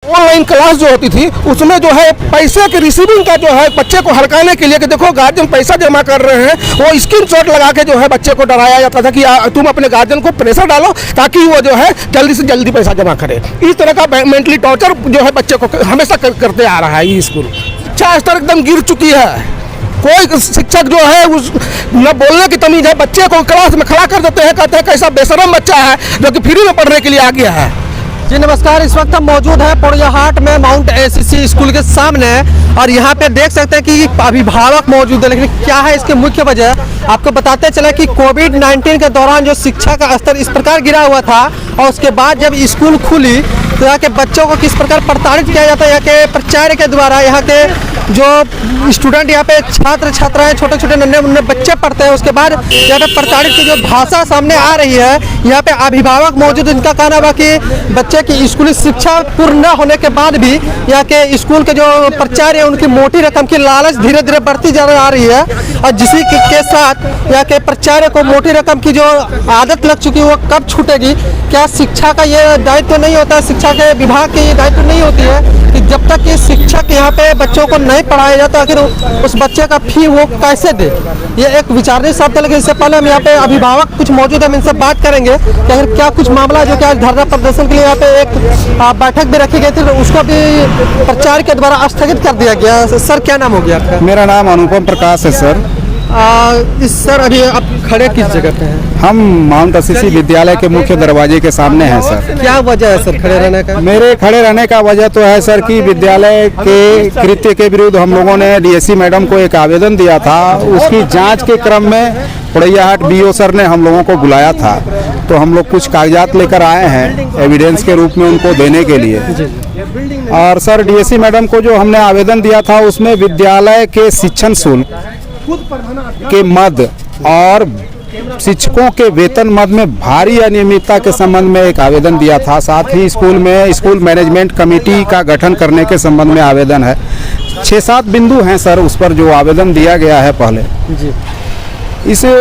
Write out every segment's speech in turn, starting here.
Online class जो होती थी उसमें जो है पैसे के रिसीविंग का जो है बच्चे को हड़काने के लिए कि देखो गार्जियन पैसा जमा कर रहे हैं, वो स्क्रीनशॉट लगा के जो है बच्चे को डराया जाता था कि तुम अपने गार्जियन को प्रेशर डालो ताकि वो जो है जल्दी से जल्दी पैसा जमा करे। इस तरह का मेंटली टॉर्चर जो है बच्चे को हमेशा करते आ रहा है ये स्कूल। शिक्षा स्तर एकदम गिर चुकी है। कोई शिक्षक जो है उस न बोलने की तमीज है, बच्चे को क्लास में खड़ा कर देते हैं, कहते हैं कैसा बेशरम बच्चा है जो कि फ्री में पढ़ने के लिए आ गया है। जी नमस्कार, इस वक्त हम मौजूद हैं पोड़ैयाहाट में माउंट एसीसी स्कूल के सामने और यहाँ पे देख सकते हैं कि अभिभावक मौजूद है, लेकिन क्या है इसके मुख्य वजह आपको बताते चले कि कोविड-19 के दौरान जो शिक्षा का स्तर इस प्रकार गिरा हुआ था और उसके बाद जब स्कूल खुली तो यहाँ के बच्चों को किस प्रकार प्रताड़ित किया जाता है यहाँ के प्राचार्य के द्वारा। यहाँ के जो स्टूडेंट यहाँ पे छात्र छात्राएं छोटे छोटे नन्हे मुन्ने बच्चे पढ़ते हैं, उसके बाद यहाँ पे प्रताड़ित की जो भाषा सामने आ रही है, यहाँ पे अभिभावक मौजूद, इनका कहना हुआ कि बच्चे की स्कूली शिक्षा पूर्ण न होने के बाद भी यहाँ के स्कूल के जो प्राचार्य उनकी मोटी रकम की लालच धीरे धीरे बढ़ती जा रही है और जिसी के साथ यहाँ के प्राचार्य को मोटी रकम की जो आदत लग चुकी है वो कब छूटेगी। क्या शिक्षा का ये दायित्व नहीं होता है, शिक्षा के विभाग की ये दायित्व नहीं होती है कि जब तक ये शिक्षक यहाँ पे बच्चों को नहीं पढ़ाया जाता आखिर उस बच्चे का फी वो कैसे दे। ये एक विचारणीय शब्द है, लेकिन इससे पहले हम यहाँ पे अभिभावक कुछ मौजूद है, हम इनसे बात करेंगे कि आखिर क्या कुछ मामला जो कि आज धरना प्रदर्शन के लिए यहाँ पे एक बैठक भी रखी गई थी, उसको भी प्राचार्य के द्वारा स्थगित कर दिया गया। सर क्या नाम हो गया आपका? मेरा नाम अनुपम प्रकाश है सर। सर अभी आप खड़े किस जगह पे हैं? हम माउंट एसीसी विद्यालय के मुख्य दरवाजे के सामने हैं सर। क्या वजह है सर खड़े रहने का? मेरे खड़े रहने का वजह तो है सर कि विद्यालय के कृत्य के विरुद्ध हम लोगों ने डीएससी मैडम को एक आवेदन दिया था। उसकी जांच के क्रम में पोड़ैयाहाट बीओ सर ने हम लोगों को बुलाया था, तो हम लोग कुछ कागजात लेकर आए हैं एविडेंस के रूप में उनको देने के लिए। और सर डीएससी मैडम को जो हमने आवेदन दिया था उसमें विद्यालय के शिक्षण शुल्क के मद और शिक्षकों के वेतन मद में भारी अनियमितता के संबंध में एक आवेदन दिया था। साथ ही स्कूल में स्कूल मैनेजमेंट कमेटी का गठन करने के संबंध में आवेदन है। 6-7 बिंदु हैं सर उस पर जो आवेदन दिया गया है पहले जी। इसे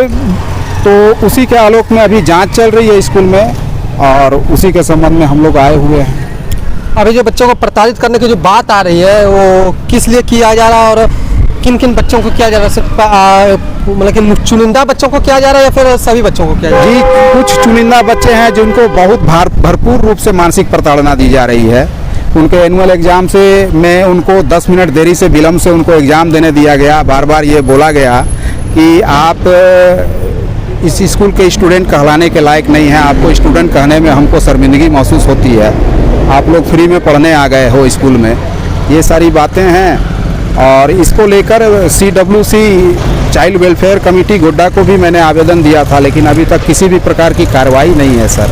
तो उसी के आलोक में अभी जांच चल रही है स्कूल में और उसी के संबंध में हम लोग आए हुए हैं। अभी जो बच्चों को प्रताड़ित करने की जो बात आ रही है वो किस लिए किया जा रहा है और किन किन बच्चों को किया जा रहा है? सिर्फ मतलब कि चुनिंदा बच्चों को किया जा रहा है या फिर सभी बच्चों को किया जा रहा है? जी कुछ चुनिंदा बच्चे हैं जिनको बहुत भरपूर रूप से मानसिक प्रताड़ना दी जा रही है। उनके एनुअल एग्जाम से में उनको 10 मिनट देरी से विलम्ब से उनको एग्ज़ाम देने दिया गया। बार बार ये बोला गया कि आप इस स्कूल के स्टूडेंट कहलाने के लायक नहीं हैं, आपको स्टूडेंट कहने में हमको शर्मिंदगी महसूस होती है, आप लोग फ्री में पढ़ने आ गए हो स्कूल में। ये सारी बातें हैं और इसको लेकर CWC child welfare committee Godda को भी मैंने आवेदन दिया था, लेकिन अभी तक किसी भी प्रकार की कार्रवाई नहीं है सर।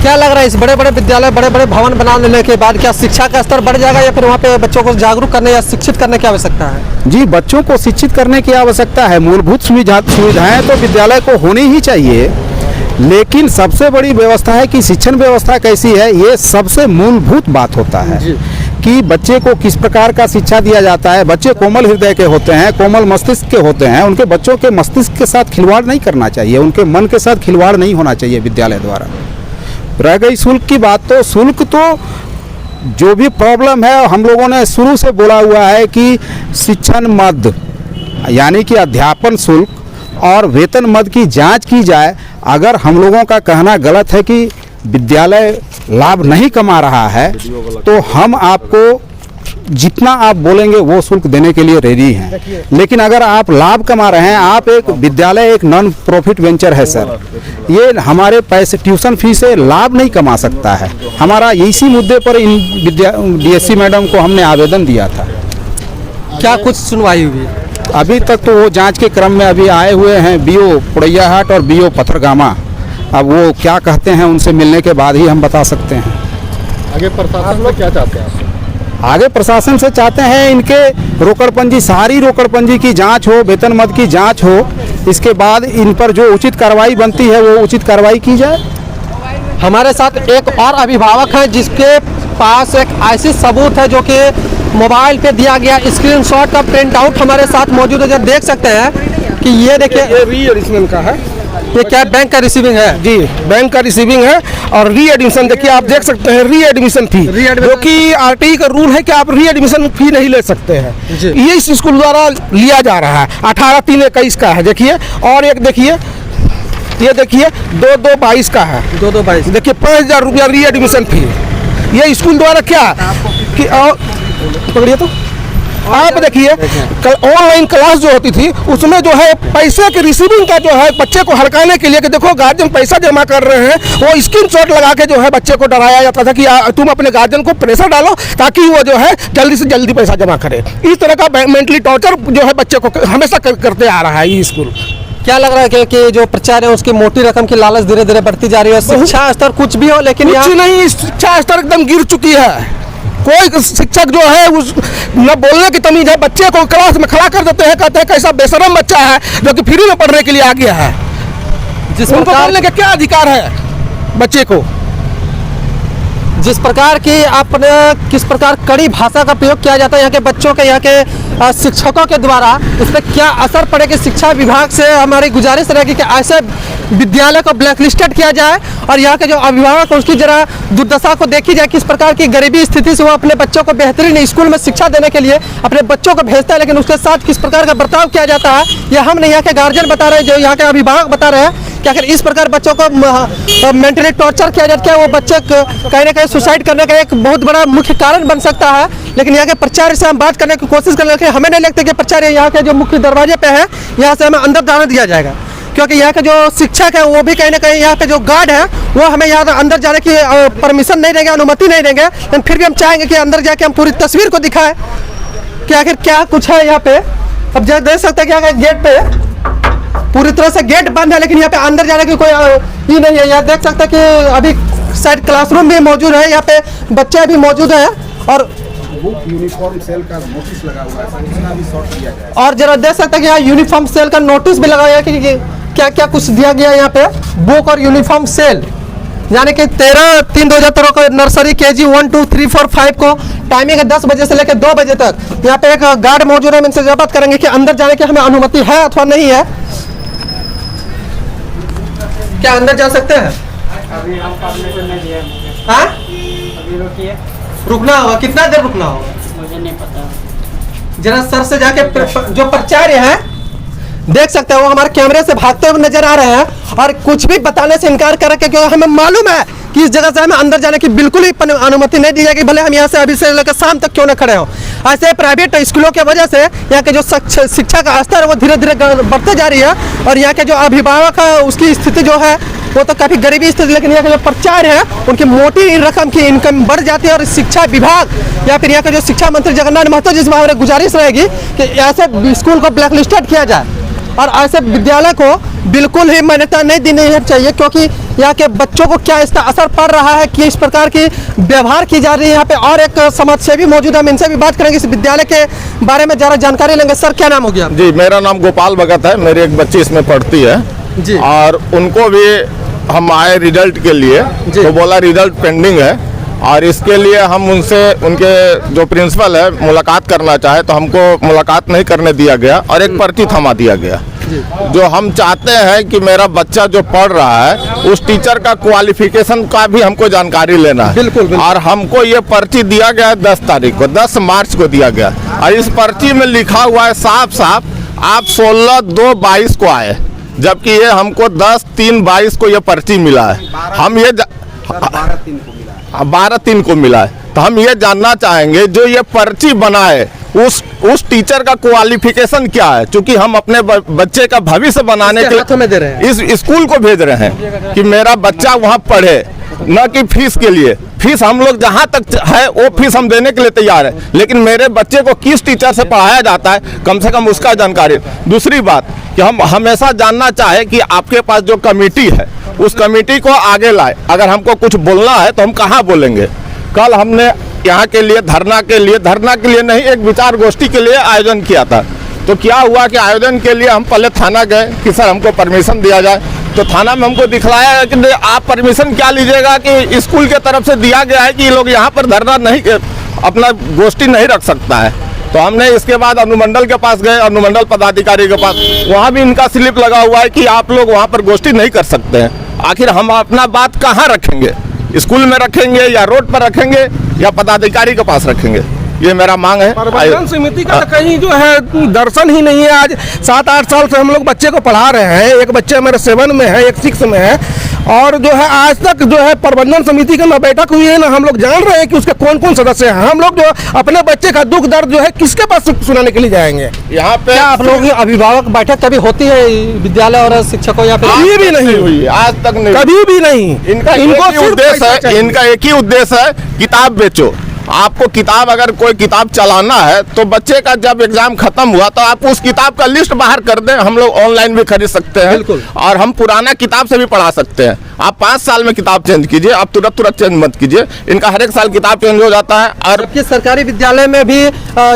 क्या लग रहा है इस बड़े बड़े विद्यालय बड़े बड़े भवन बनाने के बाद क्या शिक्षा का स्तर बढ़ जाएगा या फिर वहाँ पे बच्चों को जागरूक करने या शिक्षित करने की आवश्यकता है? जी बच्चों को शिक्षित करने की आवश्यकता है। मूलभूत सुविधाएं तो विद्यालय को होनी ही चाहिए, लेकिन सबसे बड़ी व्यवस्था है कि शिक्षण व्यवस्था कैसी है, ये सबसे मूलभूत बात होता है कि बच्चे को किस प्रकार का शिक्षा दिया जाता है। बच्चे कोमल हृदय के होते हैं, कोमल मस्तिष्क के होते हैं, उनके बच्चों के मस्तिष्क के साथ खिलवाड़ नहीं करना चाहिए, उनके मन के साथ खिलवाड़ नहीं होना चाहिए विद्यालय द्वारा। रह गई शुल्क की बात, तो शुल्क तो जो भी प्रॉब्लम है हम लोगों ने शुरू से बोला हुआ है कि शिक्षण मद यानी कि अध्यापन शुल्क और वेतन मद की जांच की जाए। अगर हम लोगों का कहना गलत है कि विद्यालय लाभ नहीं कमा रहा है तो हम आपको जितना आप बोलेंगे वो शुल्क देने के लिए रेडी हैं। लेकिन अगर आप लाभ कमा रहे हैं, आप एक विद्यालय एक नॉन प्रॉफिट वेंचर है सर, ये हमारे पैसे ट्यूशन फी से लाभ नहीं कमा सकता है। हमारा इसी मुद्दे पर इन डीएससी मैडम को हमने आवेदन दिया था। क्या कुछ सुनवाई हुई? अभी तक तो वो जांच के क्रम में अभी आए हुए हैं बीओ पोड़ैयाहाट और बीओ पथरगामा। अब वो क्या कहते हैं उनसे मिलने के बाद ही हम बता सकते हैं। आगे प्रशासन लोग क्या चाहते हैं? आगे प्रशासन से चाहते हैं इनके रोकड़पंजी, सारी रोकड़पंजी की जांच हो, वेतन मद की जांच हो, इसके बाद इन पर जो उचित कार्रवाई बनती है वो उचित कार्रवाई की जाए। हमारे साथ एक और अभिभावक है जिसके पास एक ऐसी सबूत है जो कि मोबाइल पे दिया गया स्क्रीनशॉट का प्रिंट आउट हमारे साथ मौजूद है। जब देख सकते हैं कि ये देखिए ये री ओरिजिनल का है। ये क्या बैंक का रिसीविंग है? जी बैंक का रिसीविंग है और री एडमिशन देखिए, आप देख सकते हैं री एडमिशन फी, जो कि आरटीई का रूल है कि आप री एडमिशन फी नहीं ले सकते हैं। ये इस स्कूल द्वारा लिया जा रहा है। 18/3/21 का है देखिए, और एक देखिए, ये देखिए 2/2/22 का है। 2/2/22 देखिए 5,000 रुपया री एडमिशन फी। ये स्कूल द्वारा क्या कि पकड़िए तो आप देखिए, कल ऑनलाइन क्लास जो होती थी उसमें जो है पैसे की रिसीविंग का जो है बच्चे को हड़काने के लिए कि देखो गार्जियन पैसा जमा कर रहे हैं, वो स्क्रीनशॉट लगा के जो है बच्चे को डराया जाता था कि तुम अपने गार्जियन को प्रेशर डालो ताकि वो जो है जल्दी से जल्दी पैसा जमा करे। इस तरह का मेंटली टॉर्चर जो है बच्चे को हमेशा करते आ रहा है ये स्कूल। क्या लग रहा है कि जो प्रचार है उसकी मोटी रकम की लालच धीरे धीरे बढ़ती जा रही है? शिक्षा स्तर कुछ भी हो, लेकिन कुछ नहीं, शिक्षा स्तर एकदम गिर चुकी है। कोई शिक्षक जो है उस न बोलने की तमीज है, बच्चे को क्लास में खड़ा कर देते हैं, कहते हैं कैसा बेशरम बच्चा है जो कि फ्री में पढ़ने के लिए आ गया है। उनको बोलने का क्या अधिकार है बच्चे को? जिस प्रकार की आपने किस प्रकार कड़ी भाषा का प्रयोग किया जाता है यहाँ के बच्चों के, यहाँ के शिक्षकों के द्वारा, उस पर क्या असर पड़ेगा? शिक्षा विभाग से हमारी गुजारिश रहेगी कि ऐसे विद्यालय को ब्लैकलिस्टेड किया जाए और यहाँ के जो अभिभावक उसकी जरा दुर्दशा को देखी जाए, किस प्रकार की गरीबी स्थिति से वो अपने बच्चों को बेहतरीन स्कूल में शिक्षा देने के लिए अपने बच्चों को भेजता है, लेकिन उसके साथ किस प्रकार का बर्ताव किया जाता है यह हम नहीं, यहाँ के गार्जियन बता रहे हैं, जो यहाँ के अभिभावक बता रहे हैं कि अगर इस प्रकार बच्चों को मेंटली टॉर्चर किया जाता है, वो बच्चे कहीं ना कहीं सुसाइड करने का एक बहुत बड़ा मुख्य कारण बन सकता है। लेकिन यहाँ के प्रचार से हम बात करने की कोशिश कर रहे हैं, हमें नहीं लगता कि प्रचार यहाँ के जो मुख्य दरवाजे पे है यहाँ से हमें अंदर जाने दिया जाएगा, क्योंकि यहाँ के जो शिक्षक है वो भी कहीं ना कहीं यहाँ पे जो गार्ड है वो हमें यहाँ अंदर जाने की परमिशन नहीं देंगे, अनुमति नहीं देंगे। लेकिन फिर भी हम चाहेंगे कि अंदर जाके हम पूरी तस्वीर को दिखाएं कि आखिर क्या कुछ है यहाँ पे। अब देख सकते हैं कि यहाँ गेट पे पूरी तरह से गेट बंद है, लेकिन यहाँ पे अंदर जाने की कोई ही नहीं है। यहाँ देख सकते हैं कि अभी शायद क्लासरूम भी मौजूद है, यहाँ पे बच्चे भी मौजूद है और यूनिफॉर्म सेल का नोटिस लगा हुआ है, सूचना भी शॉर्ट किया गया है। और जरा देख सकते हैं कि यहाँ यूनिफॉर्म सेल का नोटिस भी लगा हुआ है कि क्या क्या कुछ दिया गया है यहाँ पे। बुक और यूनिफॉर्म सेल यानी कि 13/3/2013 को नर्सरी KG 1 2 3 4 5 को टाइमिंग है 10 बजे से लेकर 2 बजे तक। यहाँ पे एक गार्ड मौजूद है, हम इनसे जब्त करेंगे कि अंदर जाने की हमें अनुमति है अथवा नहीं है। क्या अंदर जा सकते हैं? अभी हम परमिशन नहीं दिया मुझे। हाँ? अभी रुकिए, रुकना होगा, कितना देर रुकना होगा? मुझे नहीं पता। जरा सर से जाके जो प्राचार्य है देख सकते हैं वो हमारे कैमरे से भागते हुए नजर आ रहे हैं और कुछ भी बताने से इनकार कर रहे हैं, क्योंकि हमें मालूम है कि इस जगह से हमें अंदर जाने की बिल्कुल ही अनुमति नहीं दी जाएगी, भले हम यहाँ से अभी से लेकर शाम तक क्यों न खड़े हों। ऐसे प्राइवेट स्कूलों की वजह से यहाँ के जो शिक्षा का स्तर है वो धीरे धीरे बढ़ते जा रही है और यहाँ के जो अभिभावक है उसकी स्थिति जो है वो तो काफ़ी गरीबी स्थिति, लेकिन यहाँ के जो प्रचार्य है उनकी मोटी रकम की इनकम बढ़ जाती है और शिक्षा विभाग या फिर यहाँ के जो शिक्षा मंत्री जगन्नाथ महतो जिसमें हमारी गुजारिश रहेगी कि ऐसे स्कूल को ब्लैकलिस्टेड किया जाए और ऐसे विद्यालय को बिल्कुल ही मान्यता नहीं देनी चाहिए, क्योंकि यहाँ के बच्चों को क्या इसका असर पड़ रहा है कि इस प्रकार की व्यवहार की जा रही है यहाँ पे। और एक समाजसेवी मौजूद है, हम इनसे भी बात करेंगे, इस विद्यालय के बारे में ज़रा जानकारी लेंगे। सर क्या नाम हो गया? जी, मेरा नाम गोपाल भगत है, मेरी एक बच्ची इसमें पढ़ती है जी। और उनको भी हम आए रिजल्ट के लिए, तो बोला रिजल्ट पेंडिंग है और इसके लिए हम उनसे उनके जो प्रिंसिपल है मुलाकात करना चाहे तो हमको मुलाकात नहीं करने दिया गया और एक पर्ची थमा दिया गया। जो हम चाहते हैं कि मेरा बच्चा जो पढ़ रहा है उस टीचर का क्वालिफिकेशन का भी हमको जानकारी लेना है। बिल्कुल। और हमको ये पर्ची दिया गया है 10 तारीख को, 10 मार्च को दिया गया और इस पर्ची में लिखा हुआ है साफ साफ आप 16/2/22 को आए, जबकि ये हमको 10/3/22 को ये पर्ची मिला है। हम ये 12/3 को मिला है, तो हम ये जानना चाहेंगे जो ये पर्ची बनाए उस टीचर का क्वालिफिकेशन क्या है, क्योंकि हम अपने बच्चे का भविष्य बनाने के हाथों में दे रहे हैं, इस स्कूल को भेज रहे हैं कि मेरा बच्चा वहाँ पढ़े, न कि फीस के लिए। फीस हम लोग जहाँ तक है वो फीस हम देने के लिए तैयार है, लेकिन मेरे बच्चे को किस टीचर से पढ़ाया जाता है कम से कम उसका जानकारी। दूसरी बात कि हम हमेशा जानना चाहे कि आपके पास जो कमेटी है उस कमेटी को आगे लाए। अगर हमको कुछ बोलना है तो हम कहाँ बोलेंगे। कल हमने यहाँ के लिए धरना के लिए नहीं, एक विचार गोष्ठी के लिए आयोजन किया था। तो क्या हुआ कि आयोजन के लिए हम पहले थाना गए कि सर हमको परमिशन दिया जाए, तो थाना में हमको दिखलाया कि आप परमिशन क्या लीजिएगा कि स्कूल के तरफ से दिया गया है कि ये लोग यहाँ पर धरना नहीं, अपना गोष्ठी नहीं रख सकता है। तो हमने इसके बाद अनुमंडल के पास गए, अनुमंडल पदाधिकारी के पास, वहाँ भी इनका स्लिप लगा हुआ है कि आप लोग वहाँ पर गोष्ठी नहीं कर सकते हैं। आखिर हम अपना बात कहाँ रखेंगे, स्कूल में रखेंगे या रोड पर रखेंगे या पदाधिकारी के पास रखेंगे, ये मेरा मांग है। प्रबंधन समिति का तो कहीं जो है दर्शन ही नहीं है। आज 7-8 साल से हम लोग बच्चे को पढ़ा रहे हैं, एक बच्चे मेरे 7 में है, एक 6 में है, और जो है आज तक जो है प्रबंधन समिति का ना बैठक हुई है, ना हम लोग जान रहे हैं कि उसके कौन कौन सदस्य हैं। हम लोग जो अपने बच्चे का दुख दर्द जो है किसके पास सुनाने के लिए जाएंगे? यहाँ पे क्या आप लोगों की अभिभावक बैठक कभी होती है विद्यालय और शिक्षकों या फिर? कभी भी नहीं हुई, आज तक नहीं, कभी भी नहीं। इनका इनको एक ही उद्देश्य है, इनका एक ही उद्देश्य है, किताब बेचो। आपको किताब, अगर कोई किताब चलाना है तो बच्चे का जब एग्जाम खत्म हुआ तो आप उस किताब का लिस्ट बाहर कर दें, हम लोग ऑनलाइन भी खरीद सकते हैं। बिल्कुल। और हम पुराना किताब से भी पढ़ा सकते हैं। आप 5 साल में किताब चेंज कीजिए, आप तुरंत चेंज मत कीजिए, इनका हर एक साल किताब चेंज हो जाता है। और जबकि सरकारी विद्यालय में भी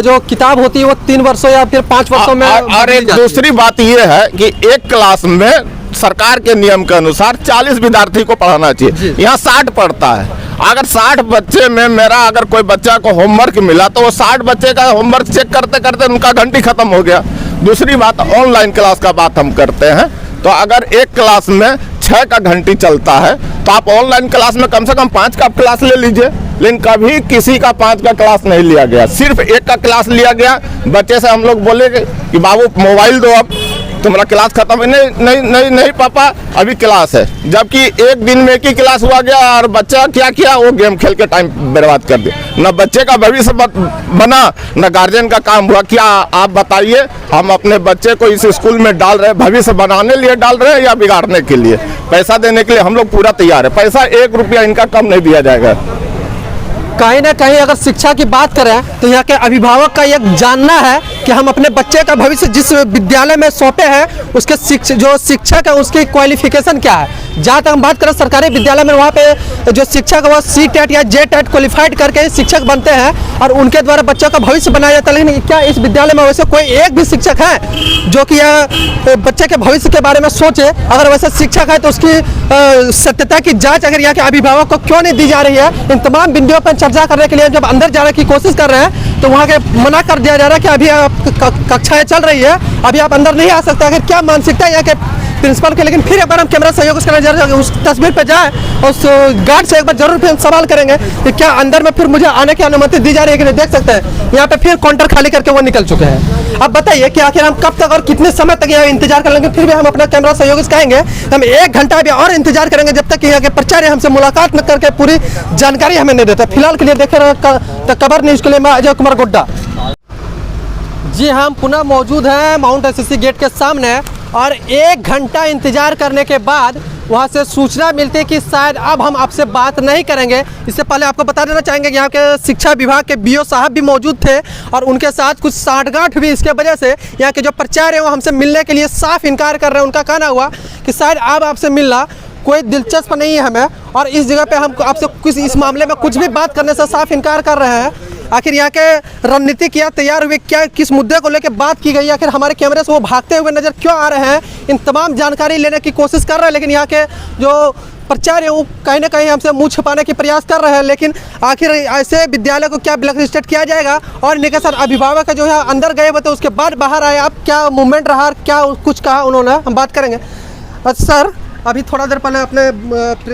जो किताब होती है वो 3 वर्षों या फिर 5 वर्षों में और एक दूसरी बात ये है कि एक क्लास में सरकार के नियम के अनुसार 40 विद्यार्थी को पढ़ाना चाहिए, यहाँ 60 पढ़ता है। अगर 60 बच्चे में मेरा अगर कोई बच्चा को होमवर्क मिला तो वो 60 बच्चे का होमवर्क चेक करते करते उनका घंटी खत्म हो गया। दूसरी बात, ऑनलाइन क्लास का बात हम करते हैं, तो अगर एक क्लास में 6 का घंटी चलता है तो आप ऑनलाइन क्लास में कम से कम 5 का क्लास ले लीजिए। लेकिन कभी किसी का 5 का क्लास नहीं लिया गया, सिर्फ 1 का क्लास लिया गया। बच्चे से हम लोग बोले कि बाबू मोबाइल दो, अब तुम्हारा क्लास खत्म है। नहीं नहीं नहीं नहीं पापा, अभी क्लास है। जबकि एक दिन में एक ही क्लास हुआ गया और बच्चा क्या किया, वो गेम खेल के टाइम बर्बाद कर दिया। न बच्चे का भविष्य बना, न गार्जियन का काम हुआ। क्या आप बताइए, हम अपने बच्चे को इस स्कूल में डाल रहे हैं, भविष्य बनाने लिए डाल रहे हैं या बिगाड़ने के लिए? पैसा देने के लिए हम लोग पूरा तैयार है, पैसा 1 रुपया इनका कम नहीं दिया जाएगा। कहीं ना कहीं अगर शिक्षा की बात करें तो यहाँ के अभिभावक का यह जानना है कि हम अपने बच्चे का भविष्य जिस विद्यालय में सौंपे हैं उसके जो शिक्षक है उसकी क्वालिफिकेशन क्या है। जहाँ तक हम बात करें सरकारी विद्यालय में, वहाँ पे जो शिक्षक है वो C-TET या J-TET क्वालिफाइड करके शिक्षक बनते हैं और उनके द्वारा बच्चों का भविष्य बनाया जाता है। लेकिन क्या इस विद्यालय में वैसे कोई एक भी शिक्षक है जो कि यह बच्चे के भविष्य के बारे में सोचे? अगर वैसे शिक्षक है तो उसकी सत्यता की जाँच अगर यहाँ के अभिभावक को क्यों नहीं दी जा रही है? इन तमाम बिंदुओं पर चर्चा करने के लिए जब अंदर जाने की कोशिश कर रहे हैं तो वहाँ के मना कर दिया जा रहा है कि अभी कक्षाएं चल रही है, अभी आप अंदर नहीं आ सकते। अगर क्या मानसिकता है यहाँ के प्रिंसिपल के? लेकिन फिर एक बार हम कैमरा सहयोग करने उस तस्वीर पे जाए और उस गार्ड से एक बार जरूर फिर सवाल करेंगे कि क्या अंदर में फिर मुझे आने की अनुमति दी जा रही है कि नहीं। देख सकते हैं यहाँ पे फिर काउंटर खाली करके वो निकल चुके हैं। अब बताइए कि आखिर हम कब तक और कितने समय तक यहाँ इंतजार कर लेंगे? फिर भी हम अपना कैमरा सहयोग कहेंगे हम 1 घंटा भी और इंतजार करेंगे जब तक यहाँ के प्राचार्य हमसे मुलाकात न करके पूरी जानकारी हमें नहीं देते। फिलहाल के लिए देखे रहे खबर न्यूज के लिए मैं अजय कुमार गोड्डा। जी हम पुनः मौजूद हैं माउंट SSC गेट के सामने और 1 घंटा इंतजार करने के बाद वहाँ से सूचना मिलती है कि शायद अब हम आपसे बात नहीं करेंगे। इससे पहले आपको बता देना चाहेंगे कि यहाँ के शिक्षा विभाग के BO साहब भी मौजूद थे और उनके साथ कुछ साठगांठ भी इसके वजह से यहाँ के जो प्राचार्य हैं वो हमसे मिलने के लिए साफ इनकार कर रहे हैं। उनका कहना हुआ कि शायद अब आपसे मिलना कोई दिलचस्प नहीं है हमें, और इस जगह पे हम आपसे कुछ इस मामले में कुछ भी बात करने से साफ इनकार कर रहे हैं। आखिर यहाँ के रणनीति क्या तैयार हुए, क्या किस मुद्दे को लेकर बात की गई, आखिर हमारे कैमरे से वो भागते हुए नजर क्यों आ रहे हैं, इन तमाम जानकारी लेने की कोशिश कर रहे हैं। लेकिन यहाँ के जो प्राचार्य वो कहीं ना कहीं हमसे मुंह छिपाने की प्रयास कर रहे हैं। लेकिन आखिर ऐसे विद्यालय को क्या ब्लैक लिस्टेड किया जाएगा? और इनके साथ अभिभावक जो है अंदर गए हुए थे उसके बाद बाहर आए, अब क्या मूवमेंट रहा, क्या कुछ कहा उन्होंने, हम बात करेंगे। अच्छा सर, अभी थोड़ा देर पहले अपने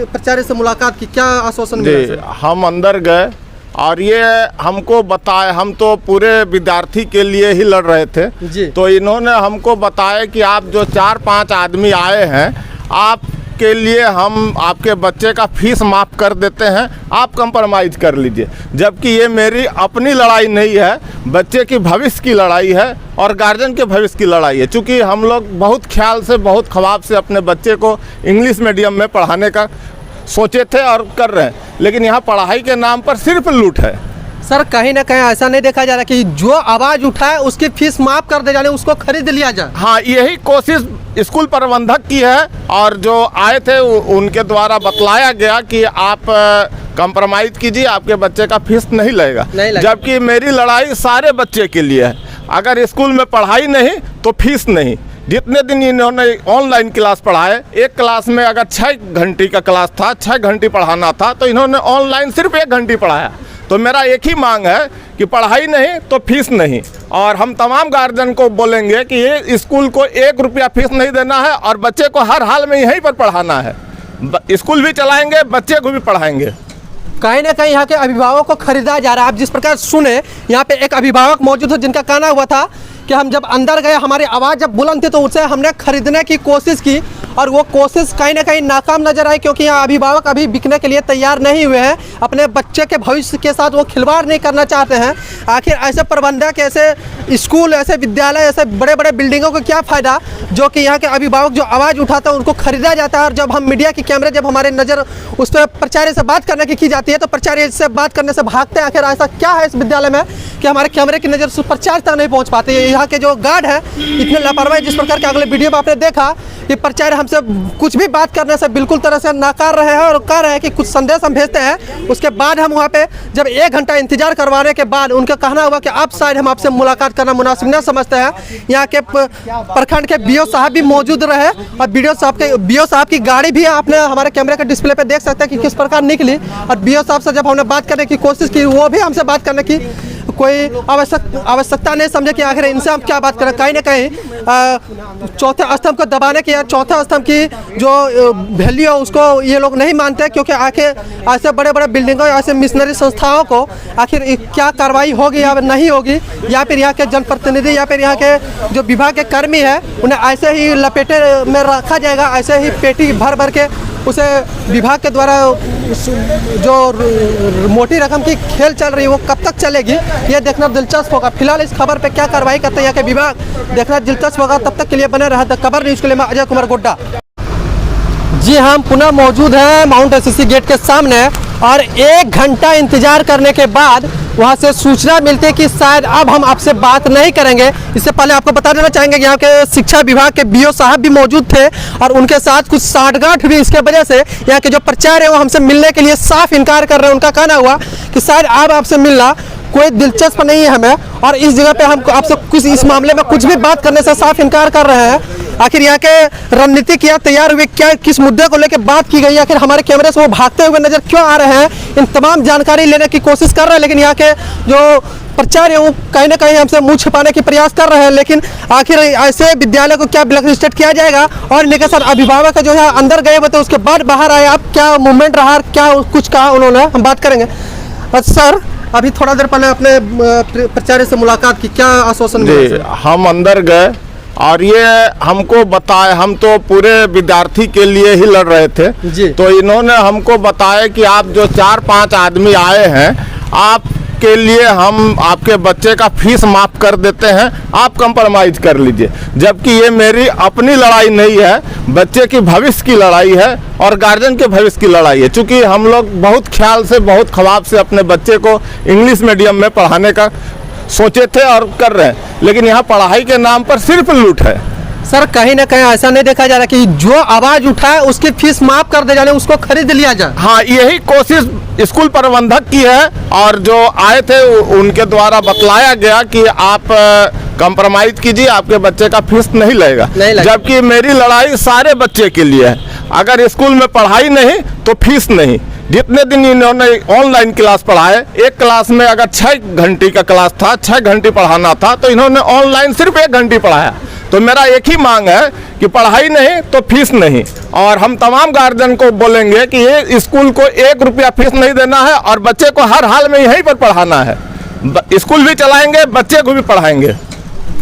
प्राचार्य से मुलाकात की, क्या आश्वासन मिला? हम अंदर गए और ये हमको बताए, हम तो पूरे विद्यार्थी के लिए ही लड़ रहे थे जी। तो इन्होंने हमको बताया कि आप जो 4-5 आदमी आए हैं, आपके लिए हम आपके बच्चे का फीस माफ़ कर देते हैं, आप कंप्रोमाइज कर लीजिए। जबकि ये मेरी अपनी लड़ाई नहीं है, बच्चे की भविष्य की लड़ाई है और गार्जियन के भविष्य की लड़ाई है। चूँकि हम लोग बहुत ख्याल से, बहुत ख्वाब से अपने बच्चे को इंग्लिश मीडियम में पढ़ाने का सोचे थे और कर रहे हैं, लेकिन यहाँ पढ़ाई के नाम पर सिर्फ लूट है। सर कहीं ना कहीं ऐसा नहीं देखा जा रहा कि जो आवाज़ उठाए उसकी फीस माफ़ कर दे जाए, उसको खरीद लिया जाए? हाँ, यही कोशिश स्कूल प्रबंधक की है और जो आए थे उनके द्वारा बतलाया गया कि आप कंप्रोमाइज़ कीजिए, आपके बच्चे का फीस नहीं लगेगा। जबकि मेरी लड़ाई सारे बच्चे के लिए है। अगर स्कूल में पढ़ाई नहीं तो फीस नहीं, जितने दिन इन्होंने ऑनलाइन क्लास पढ़ाए, एक क्लास में अगर 6 घंटे का क्लास था, 6 घंटे पढ़ाना था, तो इन्होंने ऑनलाइन सिर्फ 1 घंटे पढ़ाया। तो मेरा एक ही मांग है कि पढ़ाई नहीं तो फीस नहीं, और हम तमाम गार्जियन को बोलेंगे कि ये स्कूल को 1 रुपया फीस नहीं देना है और बच्चे को हर हाल में यहीं पर पढ़ाना है। स्कूल भी चलाएंगे, बच्चे को भी पढ़ाएंगे। कहीं ना कहीं यहाँ के अभिभावकों को खरीदा जा रहा है। आप जिस प्रकार सुने, यहाँ पे एक अभिभावक मौजूद है जिनका कहना हुआ था कि हम जब अंदर गए, हमारी आवाज़ जब बुलंद थी तो उससे हमने खरीदने की कोशिश की और वो कोशिश कहीं ना कहीं नाकाम नजर आई, क्योंकि यहाँ अभिभावक अभी बिकने के लिए तैयार नहीं हुए हैं। अपने बच्चे के भविष्य के साथ वो खिलवाड़ नहीं करना चाहते हैं। आखिर ऐसे प्रबंधक, ऐसे स्कूल, ऐसे विद्यालय, ऐसे बड़े बड़े बिल्डिंगों को क्या फ़ायदा जो कि यहाँ के अभिभावक जो आवाज़ उठाता है उनको खरीदा जाता है। और जब हम मीडिया की कैमरे, जब हमारे नज़र उस पर प्राचार्य से बात करने की जाती है तो प्राचार्य से बात करने से भागते हैं। आखिर ऐसा क्या है इस विद्यालय में कि हमारे कैमरे की नज़र प्राचार्य तक नहीं पहुँच पाती है। यहाँ के जो गार्ड है इतने लापरवाही, जिस प्रकार के अगले वीडियो में आपने देखा कि प्राचार्य हमसे कुछ भी बात करने से बिल्कुल तरह से नाकार रहे हैं और कह रहे हैं कि कुछ संदेश हम भेजते हैं। उसके बाद हम वहाँ पे जब 1 घंटा इंतजार करवाने के बाद उनका कहना हुआ कि आप शायद हम आपसे मुलाकात करना मुनासिब न समझते हैं। यहाँ के प्रखंड के बीओ साहब भी मौजूद रहे और बीओ साहब की गाड़ी भी आपने हमारे कैमरे के डिस्प्ले पे देख सकते हैं कि किस प्रकार निकली। और बीओ साहब से जब हमने बात करने की कोशिश की, वो भी हमसे बात करने की कोई आवश्यकता नहीं समझे कि आखिर इनसे हम क्या बात करें। कहीं ना कहीं चौथे स्तंभ को दबाने की या चौथे स्तंभ की जो वैल्यू है उसको ये लोग नहीं मानते, क्योंकि आखिर ऐसे बड़े बड़े बिल्डिंगों, ऐसे मिशनरी संस्थाओं को आखिर क्या कार्रवाई होगी या नहीं होगी, या फिर यहाँ के जनप्रतिनिधि या फिर यहाँ के जो विभाग के कर्मी है उन्हें ऐसे ही लपेटे में रखा जाएगा, ऐसे ही पेटी भर भर के उसे विभाग के द्वारा जो मोटी रकम की खेल चल रही है वो कब तक चलेगी, ये देखना दिलचस्प होगा। फिलहाल इस खबर पे क्या कार्रवाई करते हैं यहाँ के विभाग, देखना दिलचस्प होगा। तब तक के लिए बने रहा द खबर न्यूज़ के लिए मैं अजय कुमार गोड्डा। जी, हम पुनः मौजूद हैं माउंट एसएससी गेट के सामने और 1 घंटा इंतजार करने के बाद वहाँ से सूचना मिलती है कि शायद अब हम आपसे बात नहीं करेंगे। इससे पहले आपको बता देना चाहेंगे कि यहाँ के शिक्षा विभाग के बीओ साहब भी मौजूद थे और उनके साथ कुछ साठगांठ भी इसके वजह से यहाँ के जो प्राचार्य है वो हमसे मिलने के लिए साफ इनकार कर रहे हैं। उनका कहना हुआ कि शायद अब आपसे मिलना कोई दिलचस्प नहीं है हमें, और इस जगह पे हम आपसे कुछ इस मामले में कुछ भी बात करने से साफ इनकार कर रहे हैं। आखिर यहाँ के रणनीति क्या तैयार हुए, क्या किस मुद्दे को लेकर बात की गई, आखिर हमारे कैमरे से वो भागते हुए नजर क्यों आ रहे हैं, इन तमाम जानकारी लेने की कोशिश कर रहे हैं। लेकिन यहाँ के जो प्राचार्य वो कहीं ना कहीं हमसे मुंह छिपाने की प्रयास कर रहे हैं। लेकिन आखिर ऐसे विद्यालय को क्या ब्लैक लिस्टेड किया जाएगा, और इनके साथ अभिभावक जो है अंदर गए हुए थे उसके बाद बाहर आए, अब क्या मूवमेंट रहा, क्या कुछ कहा उन्होंने, हम बात करेंगे। सर, अभी थोड़ा देर पहले अपने प्राचार्य से मुलाकात की, क्या आश्वासन मिला? हम अंदर गए और ये हमको बताए, हम तो पूरे विद्यार्थी के लिए ही लड़ रहे थे जी। तो इन्होंने हमको बताया कि आप जो 4-5 आदमी आए हैं, आपके लिए हम आपके बच्चे का फीस माफ कर देते हैं, आप कंप्रोमाइज कर लीजिए। जबकि ये मेरी अपनी लड़ाई नहीं है, बच्चे की भविष्य की लड़ाई है और गार्जियन के भविष्य की लड़ाई है। चूँकि हम लोग बहुत ख्याल से, बहुत ख्वाब से अपने बच्चे को इंग्लिश मीडियम में पढ़ाने का सोचे थे और कर रहे हैं, लेकिन यहाँ पढ़ाई के नाम पर सिर्फ लूट है। सर, कहीं ना कहीं ऐसा नहीं देखा जा रहा कि जो आवाज उठाए उसकी फीस माफ कर दे जाने, उसको खरीद लिया जाए। हाँ, यही कोशिश स्कूल प्रबंधक की है और जो आए थे उनके द्वारा बतलाया गया कि आप कंप्रोमाइज कीजिए, आपके बच्चे का फीस नहीं लगेगा। जबकि मेरी लड़ाई सारे बच्चे के लिए है। अगर स्कूल में पढ़ाई नहीं तो फीस नहीं। जितने दिन इन्होंने ऑनलाइन क्लास पढ़ाए, एक क्लास में अगर 6 घंटे का क्लास था, 6 घंटे पढ़ाना था, तो इन्होंने ऑनलाइन सिर्फ 1 घंटे पढ़ाया। तो मेरा एक ही मांग है कि पढ़ाई नहीं तो फीस नहीं, और हम तमाम गार्जियन को बोलेंगे कि ये स्कूल को 1 रुपया फीस नहीं देना है और बच्चे को हर हाल में यहीं पर पढ़ाना है। स्कूल भी चलाएंगे, बच्चे को भी पढ़ाएंगे।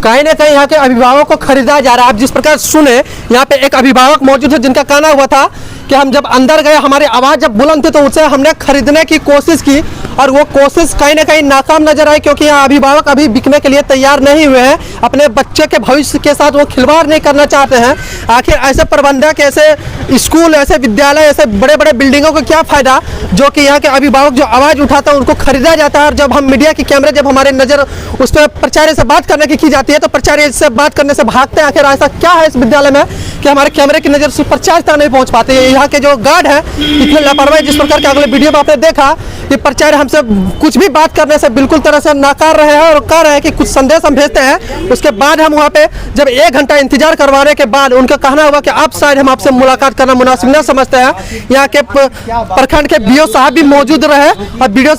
कहीं ना कहीं यहाँ के अभिभावक को खरीदा जा रहा है। आप जिस प्रकार सुने, यहाँ पे एक अभिभावक मौजूद है जिनका कहना हुआ था कि हम जब अंदर गए, हमारी आवाज़ जब बुलंद थी तो उससे हमने खरीदने की कोशिश की और वो कोशिश कहीं ना कहीं नाकाम नजर आई, क्योंकि यहाँ अभिभावक अभी बिकने के लिए तैयार नहीं हुए हैं। अपने बच्चे के भविष्य के साथ वो खिलवाड़ नहीं करना चाहते हैं। आखिर ऐसे प्रबंधक, ऐसे स्कूल, ऐसे विद्यालय, ऐसे बड़े बड़े बिल्डिंगों को क्या फ़ायदा जो कि यहाँ के अभिभावक जो आवाज़ उठाता है उनको खरीदा जाता है। और जब हम मीडिया की कैमरे, जब हमारे नज़र उस पर प्राचार्य से बात करने की जाती है तो प्राचार्य से बात करने से भागते हैं। आखिर ऐसा क्या है इस विद्यालय में कि हमारे कैमरे की नज़र सिर्फ प्रचार तक नहीं पहुंच पाते। यहाँ के जो गार्ड हैं इतने लापरवाही, जिस प्रकार के अगले वीडियो में आपने देखा कि प्रचार हमसे कुछ भी बात करने से बिल्कुल तरह से नाकार रहे हैं और कह रहे हैं कि कुछ संदेश हम भेजते हैं, उसके बाद हम वहाँ पे जब 1 घंटा इंतजार करवाने के बाद उनका कहना हुआ कि आप शायद हम आपसे मुलाकात करना मुनासिब न समझते हैं। यहाँ के प्रखंड के बीओ साहब भी मौजूद रहे और बीओ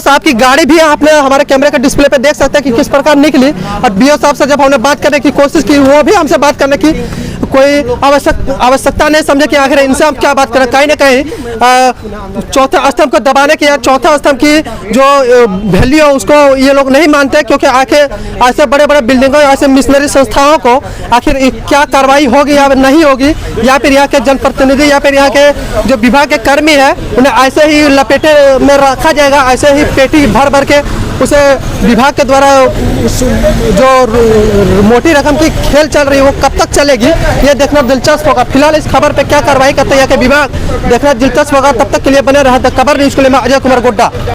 साहब की गाड़ी भी आपने हमारे कैमरे के डिस्प्ले पे देख सकते हैं कि किस प्रकार निकली। और बीओ साहब से जब हमने बात करने की कोशिश की, वो भी हमसे बात करने की कोई आवश्यकता नहीं समझे कि आखिर इनसे हम क्या बात करें। कहीं ना कहीं चौथे स्तंभ को दबाने की या चौथा स्तंभ की जो वैल्यू है उसको ये लोग नहीं मानते, क्योंकि आखिर ऐसे बड़े बड़े बिल्डिंगों ऐसे मिशनरी संस्थाओं को आखिर क्या कार्रवाई होगी या नहीं होगी, या फिर यहाँ के जनप्रतिनिधि या फिर यहाँ के जो विभाग के कर्मी है उन्हें ऐसे ही लपेटे में रखा जाएगा, ऐसे ही पेटी भर भर के उसे विभाग के द्वारा जो मोटी रकम की खेल चल रही है वो कब तक चलेगी, ये देखना दिलचस्प होगा। फिलहाल इस खबर पे क्या कार्रवाई करते हैं यहाँ के विभाग देखना दिलचस्प होगा। तब तक के लिए बने रहा खबर न्यूज़ के लिए मैं अजय कुमार गोड्डा।